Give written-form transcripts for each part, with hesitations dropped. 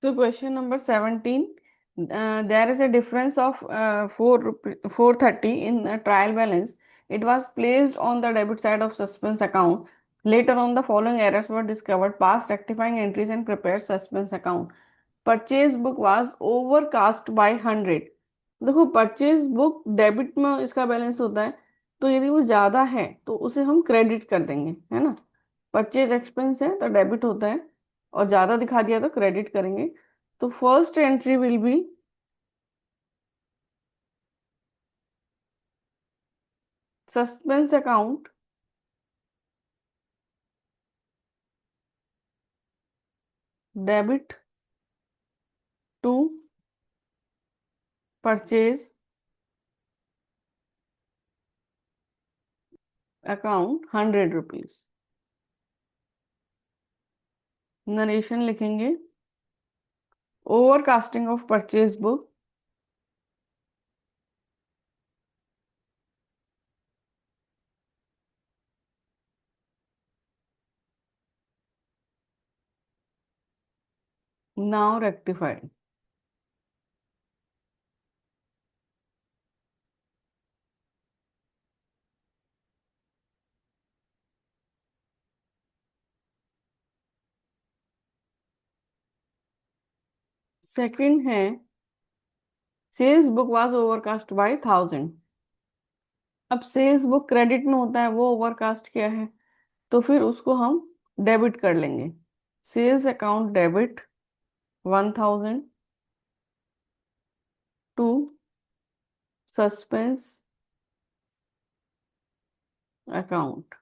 So question number 17. There is a difference of 430 in trial balance. It was placed on the debit side of suspense account. Later on, the following errors were discovered. Pass rectifying entries and prepare suspense account. Purchase book was overcast bye 100। देखो purchase book debit में इसका balance होता है, तो यदि वो ज़्यादा है तो उसे हम क्रेडिट कर देंगे, है ना। परचेज एक्सपेंस है तो डेबिट होता है, और ज़्यादा दिखा दिया तो क्रेडिट करेंगे। तो first entry will be suspense account debit to purchase account 100 rupees. Narration लिखेंगे, overcasting of purchase book now rectified. Second है sales book was overcast by 1000। अब सेल्स बुक क्रेडिट में होता है, वो ओवरकास्ट किया है, तो फिर उसको हम डेबिट कर लेंगे। Sales account debit 1000 to suspense account.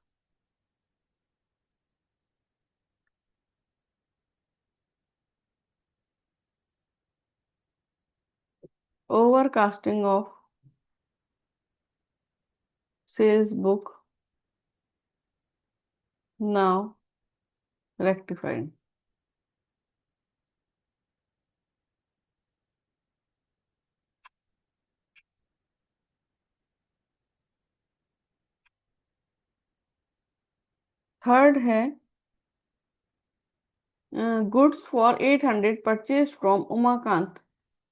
Overcasting of sales book now rectified. Third है goods for 800 purchase from Umakant,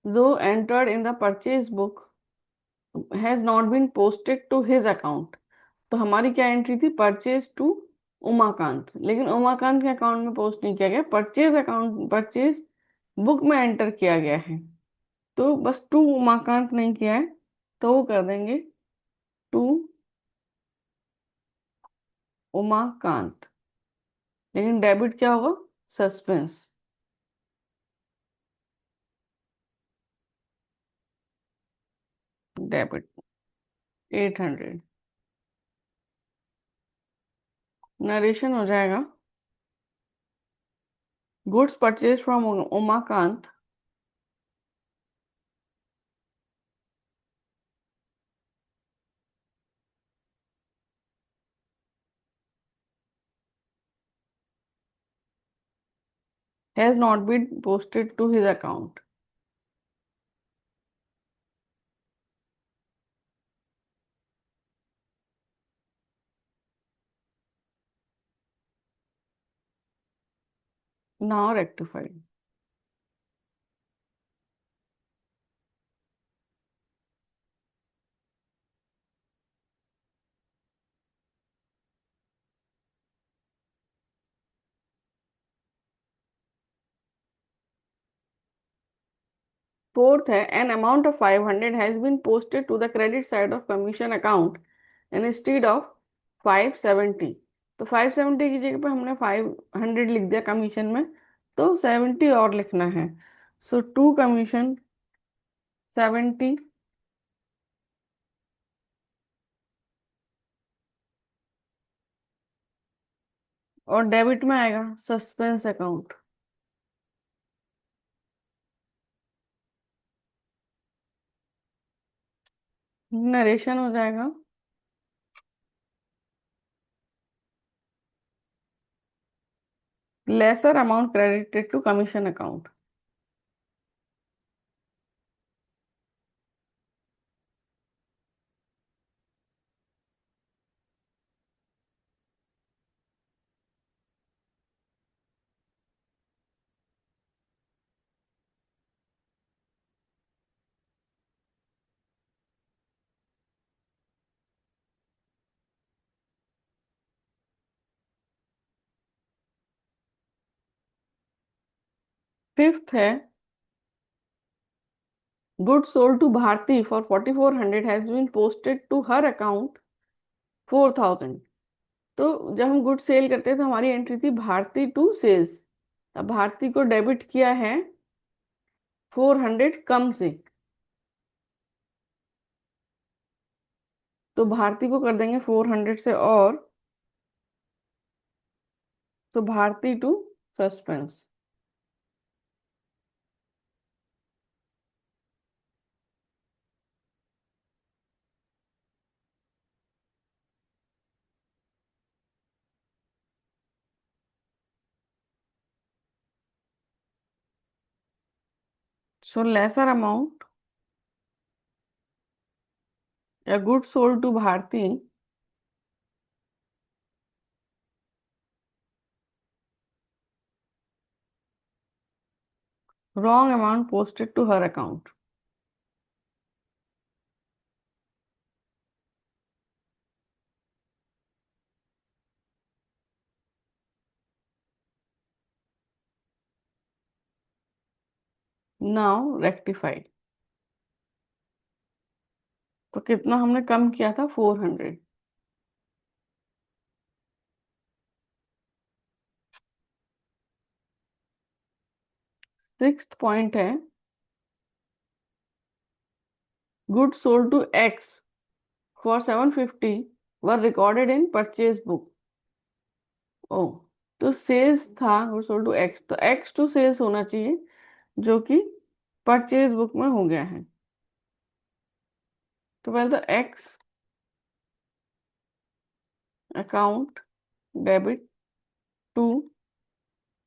though entered in the purchase book has not been posted to his account. तो हमारी क्या entry थी, purchase to Umakant, लेकिन उमाकांत के account में post नहीं किया गया, परचेज अकाउंट परचेज बुक में एंटर किया गया है। तो बस टू उमाकांत नहीं किया है, तो वो कर देंगे टू उमाकांत, लेकिन डेबिट क्या होगा, सस्पेंस डेबिट 800। नरेशन हो जाएगा, goods purchase from Umakant has not been posted to his account. Now rectified. Fourth है an amount of 500 has been posted to the credit side of commission account instead of 570। तो 570 की जगह पे हमने 500 लिख दिया कमीशन में, तो 70 और लिखना है। सो टू कमीशन 70, और डेबिट में आएगा सस्पेंस अकाउंट। नरेशन हो जाएगा, lesser amount credited to commission account. Fifth है good sold to Bharti for 4400 has been posted to her account 4000। तो जब हम गुड सेल करते हैं तो हमारी एंट्री थी भारती टू सेल्स। अब भारती को डेबिट किया है 400 कम से, तो भारती को कर देंगे 400 से और, तो Bharti to suspense. So lesser amount या good sold to Bharti wrong amount posted to her account। Now rectified. तो कितना हमने कम किया था, 400। सिक्स्थ पॉइंट है good sold to X for 750 were recorded in purchase book. ओ, तो सेल्स था गुड सोल्ड टू एक्स, तो एक्स टू सेल्स होना चाहिए, जो कि परचेज बुक में हो गया है। तो पहले तो x account debit to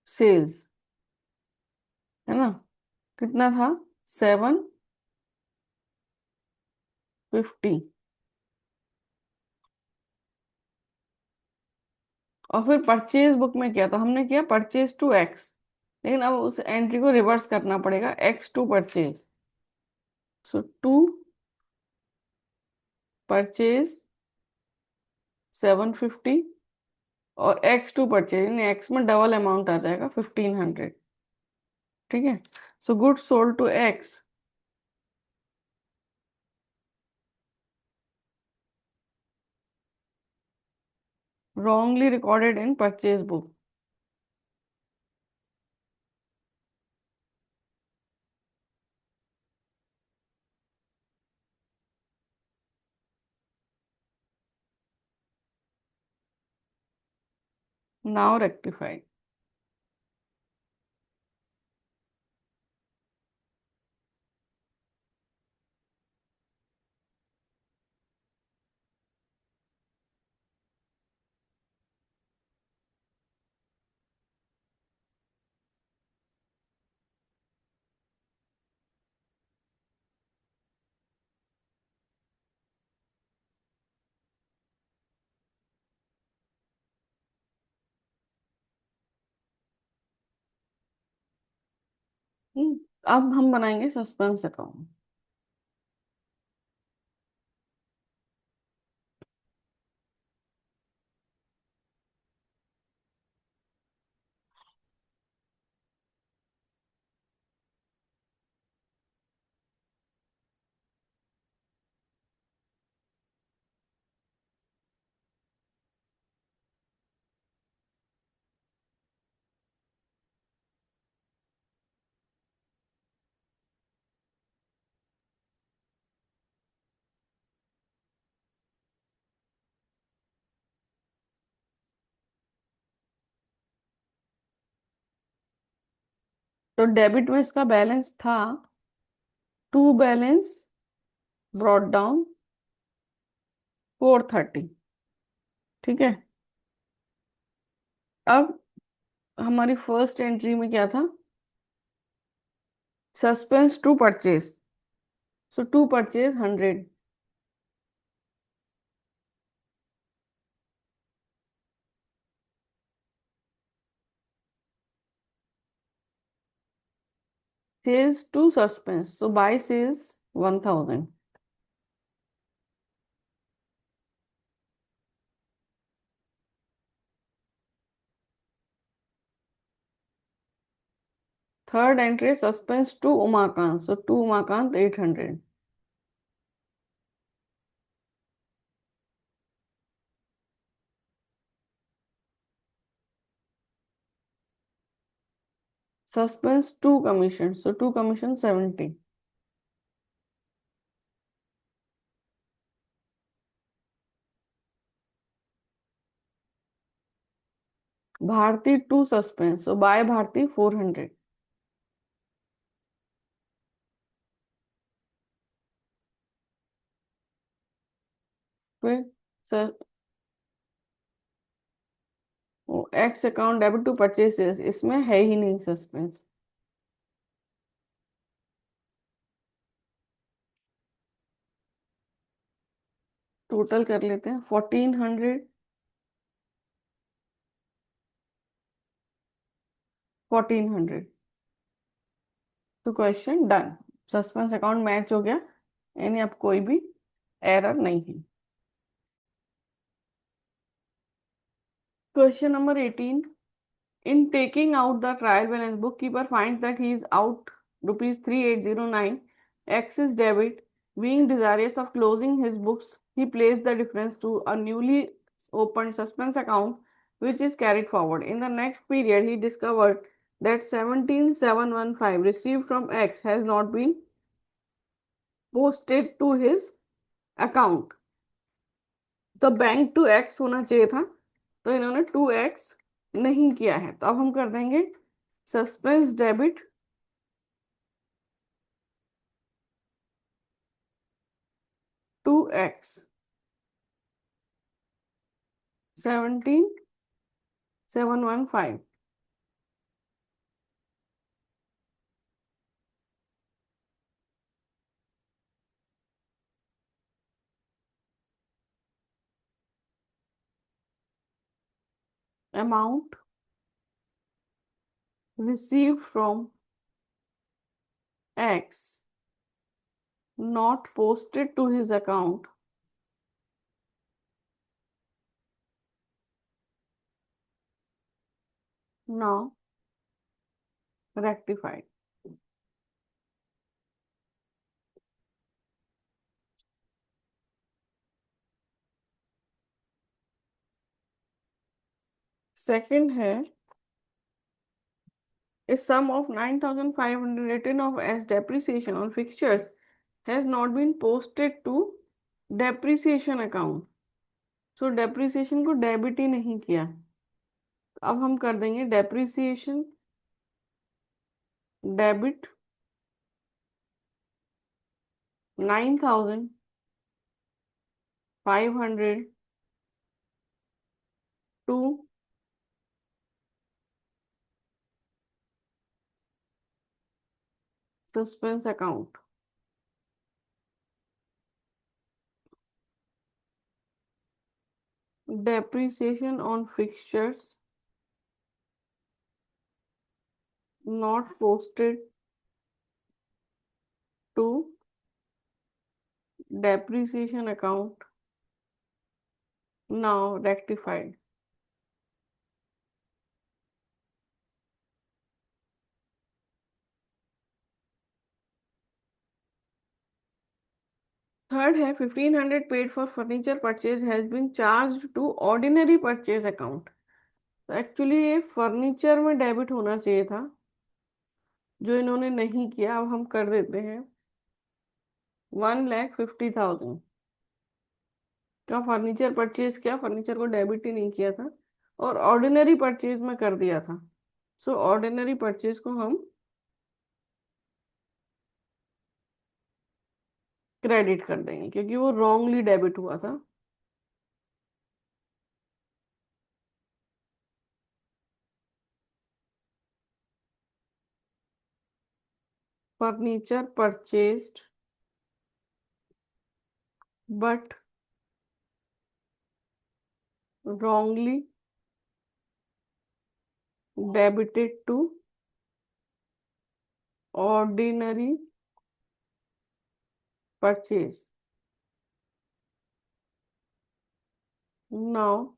sales, है ना, कितना था, 750। और फिर परचेज बुक में क्या था, हमने किया परचेज टू एक्स, लेकिन अब उस एंट्री को रिवर्स करना पड़ेगा, x to purchase. So to purchase 750 और एक्स टू परचेज, यानी एक्स में डबल अमाउंट आ जाएगा 1500। ठीक है, so goods sold to x wrongly recorded in purchase book। Now rectified. अब हम बनाएंगे सस्पेंस अकाउंट। तो डेबिट में इसका बैलेंस था, टू बैलेंस ब्रॉट डाउन 430। ठीक है, अब हमारी फर्स्ट एंट्री में क्या था, suspense to purchase, so to purchase 100, sales to suspense, so by sales 1000। Third entry, suspense to Umakant. So to Umakant 800. Suspense to commission. So to commission 70. Bharti to suspense. So by Bharti 400. फिर sir x account debit to purchases, इसमें है ही नहीं suspense. Total कर लेते हैं 1400, 1400। तो question done. Suspense account match हो गया, यानी अब कोई भी एरर नहीं है। Question number 18। In taking out the trial balance, bookkeeper finds that he is out rupees 3809. X is debit. Being desirous of closing his books, he placed the difference to a newly opened suspense account, which is carried forward. In the next period, he discovered that 17715 received from X has not been posted to his account. तो bank to x होना चाहिए था, तो इन्होंने to x नहीं किया है। तो अब हम कर देंगे suspense debit to x 17715। Amount receive from x not posted to his account, now rectified. Second है, a sum of 9500 written off as depreciation on fixtures has not been posted to depreciation account। सो depreciation को debit ही नहीं किया। अब हम कर देंगे depreciation debit 9500 to suspense account. Depreciation on fixtures not posted to depreciation account, now rectified। Third है 1500 paid for furniture purchase has been charge to ordinary purchase account. तो एक्चुअली ये फर्नीचर में डेबिट होना चाहिए था, जो इन्होंने नहीं किया। अब हम कर देते हैं 1,50,000 का फर्नीचर परचेज किया, फर्नीचर को डेबिट ही नहीं किया था, और ऑर्डिनरी परचेज में कर दिया था। सो ऑर्डिनरी परचेज को हम क्रेडिट कर देंगे, क्योंकि वो रॉन्गली डेबिट हुआ था। Furniture purchased but wrongly debited to ordinary purchase, now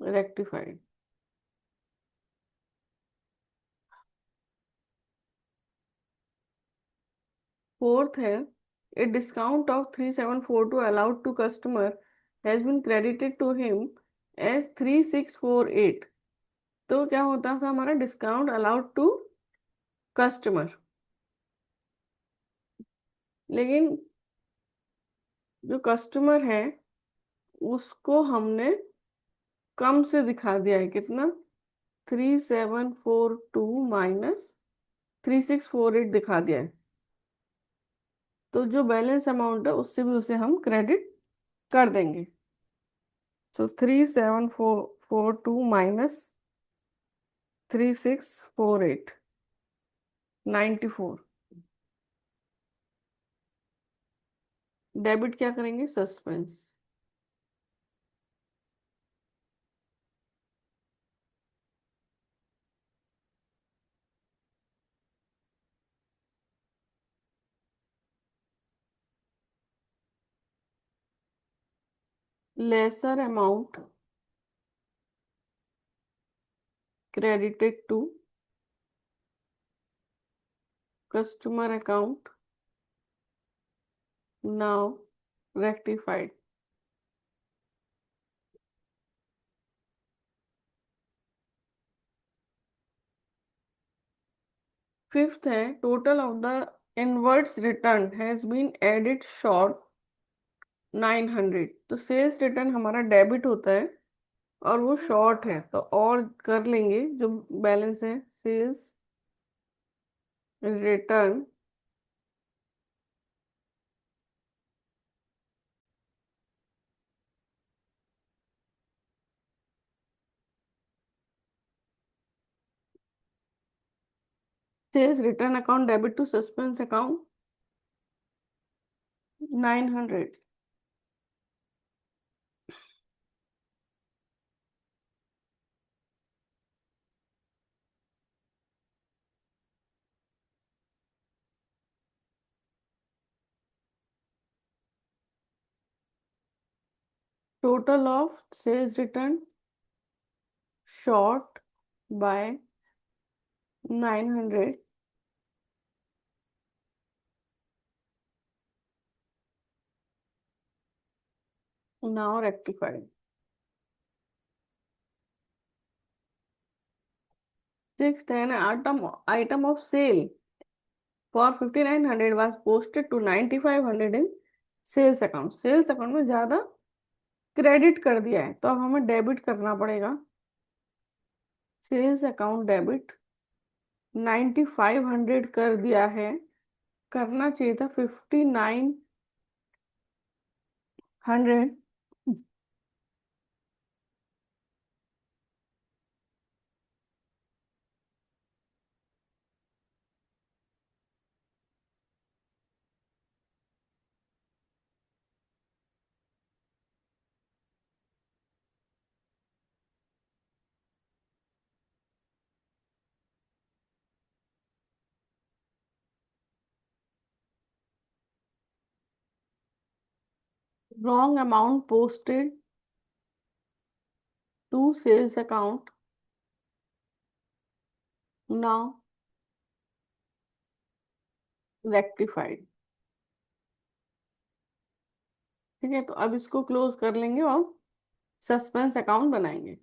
rectified। Fourth है, a discount of 3742 allowed to customer has been credited to him as 3648। तो क्या होता था हमारा डिस्काउंट अलाउड टू कस्टमर, लेकिन जो कस्टमर है उसको हमने कम से दिखा दिया है। कितना? 3742 माइनस 3648 दिखा दिया है। तो जो बैलेंस अमाउंट है उससे भी उसे हम क्रेडिट कर देंगे। सो 3742 माइनस 3648, 94। डेबिट क्या करेंगे? Suspense. Lesser amount credited to customer account now rectified। Fifth है, total of the inwards return has been added short 900। तो सेल्स रिटर्न हमारा डेबिट होता है और वो शॉर्ट है, तो और कर लेंगे जो बैलेंस है। Sales return sales return account debit to suspense account 900। Total of sales return short by 900 now rectified। Sixth, an item of sale for 5900 was posted to 9500 in sales account. Sales account में ज्यादा credit कर दिया है तो अब हमें debit करना पड़ेगा। सेल्स अकाउंट डेबिट 9500 कर दिया है, करना चाहिए था 5900। Wrong amount posted to sales account now rectified. ठीक है, तो अब इसको क्लोज कर लेंगे और सस्पेंस अकाउंट बनाएंगे।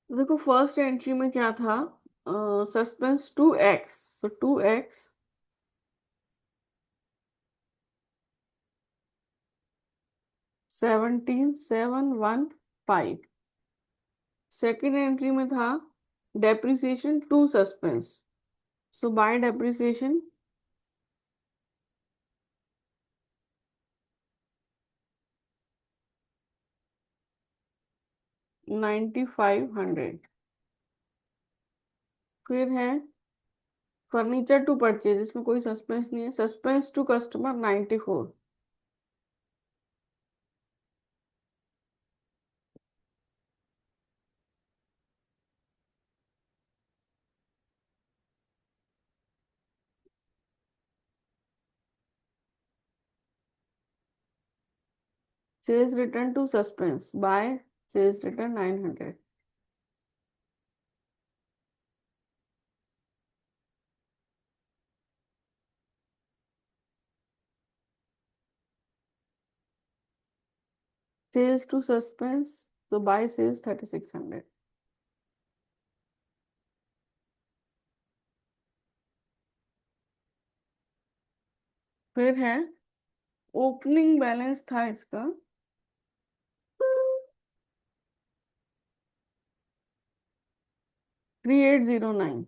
देखो फर्स्ट एंट्री में क्या था? सस्पेंस 2x, सो 2x 17715 सेकेंड एंट्री में था depreciation to suspense, so by depreciation 9500। फिर है फर्नीचर टू परचेज, इसमें कोई सस्पेंस नहीं है, suspense to customer 94। Sales return to suspense by sales return 900। Sales to suspense तो बाय सेल्स 3600। फिर है ओपनिंग बैलेंस था इसका 3809।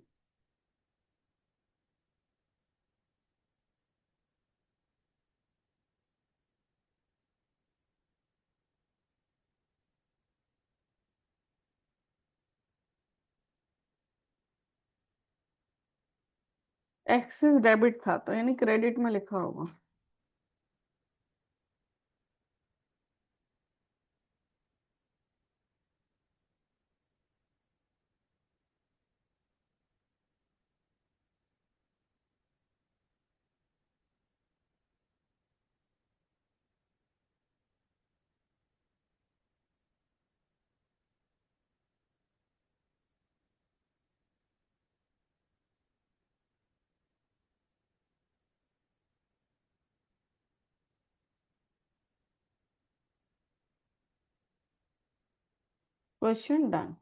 एक्सिस डेबिट था तो यानी क्रेडिट में लिखा होगा। Question done.